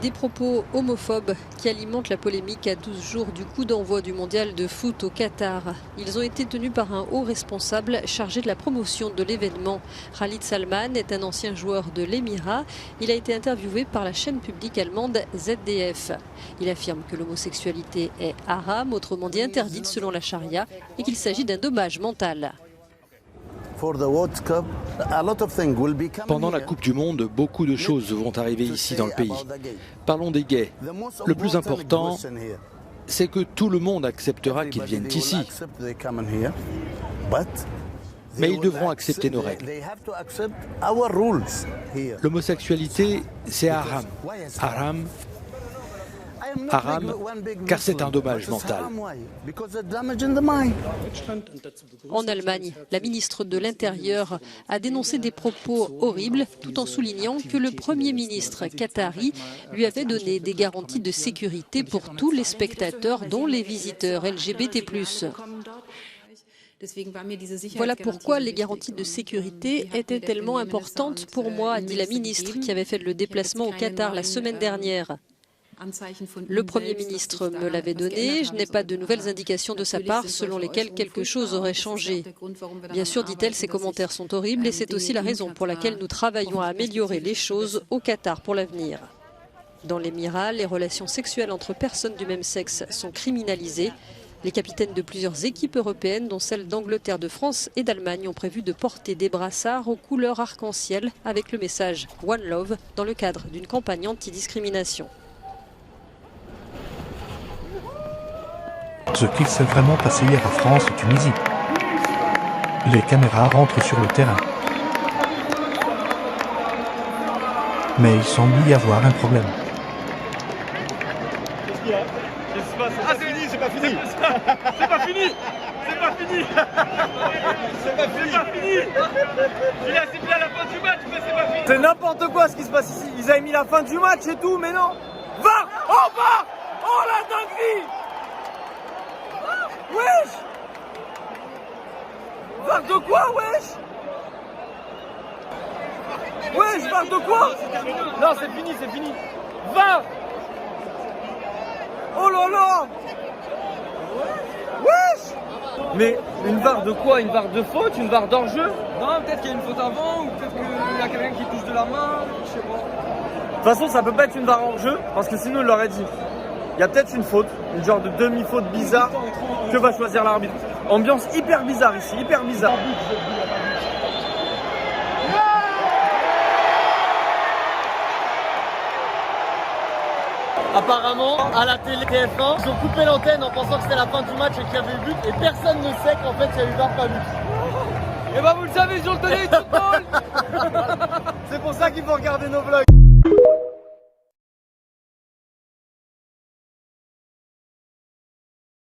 Des propos homophobes qui alimentent la polémique à 12 jours du coup d'envoi du mondial de foot au Qatar. Ils ont été tenus par un haut responsable chargé de la promotion de l'événement. Khalid Salman est un ancien joueur de l'Émirat. Il a été interviewé par la chaîne publique allemande ZDF. Il affirme que l'homosexualité est haram, autrement dit interdite selon la charia, et qu'il s'agit d'un dommage mental. Pendant la Coupe du Monde, beaucoup de choses vont arriver ici dans le pays. Parlons des gays. Le plus important, c'est que tout le monde acceptera qu'ils viennent ici. Mais ils devront accepter nos règles. L'homosexualité, c'est haram. Haram, car c'est un dommage mental. En Allemagne, la ministre de l'Intérieur a dénoncé des propos horribles tout en soulignant que le Premier ministre qatari lui avait donné des garanties de sécurité pour tous les spectateurs, dont les visiteurs LGBT+. Voilà pourquoi les garanties de sécurité étaient tellement importantes pour moi, a dit la ministre qui avait fait le déplacement au Qatar la semaine dernière. Le Premier ministre me l'avait donné, je n'ai pas de nouvelles indications de sa part selon lesquelles quelque chose aurait changé. Bien sûr, dit-elle, ces commentaires sont horribles et c'est aussi la raison pour laquelle nous travaillons à améliorer les choses au Qatar pour l'avenir. Dans l'Émirat, les relations sexuelles entre personnes du même sexe sont criminalisées. Les capitaines de plusieurs équipes européennes, dont celles d'Angleterre, de France et d'Allemagne, ont prévu de porter des brassards aux couleurs arc-en-ciel avec le message One Love dans le cadre d'une campagne anti-discrimination. Ce qu'il s'est vraiment passé hier en France et Tunisie. Les caméras rentrent sur le terrain. Mais il semble y avoir un problème. Ah, c'est fini, c'est pas fini. C'est pas fini. C'est pas fini. C'est pas fini. C'est pas fini. Il a sifflé à la fin du match, mais c'est pas fini. C'est n'importe quoi ce qui se passe ici. Ils avaient mis la fin du match et tout, mais non. Va! Oh, va! Oh, la dinguerie! Wesh! VAR de quoi, wesh? Wesh, VAR de quoi? Non, c'est fini, c'est fini. VAR! Oh là là! Wesh! Mais une VAR de quoi? Une VAR de faute? Une VAR d'hors-jeu? Non, peut-être qu'il y a une faute avant, ou peut-être qu'il y a quelqu'un qui touche de la main, je sais pas. De toute façon, ça peut pas être une VAR hors-jeu, parce que sinon, il l'aurait dit. Il y a peut-être une faute, une genre de demi-faute bizarre que va choisir l'arbitre. Ambiance hyper bizarre ici, hyper bizarre. Apparemment, à la télé TF1, ils ont coupé l'antenne en pensant que c'était la fin du match et qu'il y avait but, et personne ne sait qu'en fait il y a eu VAR pas but. Et bah vous le savez sur le télé, tout le monde. C'est pour ça qu'il faut regarder nos vlogs.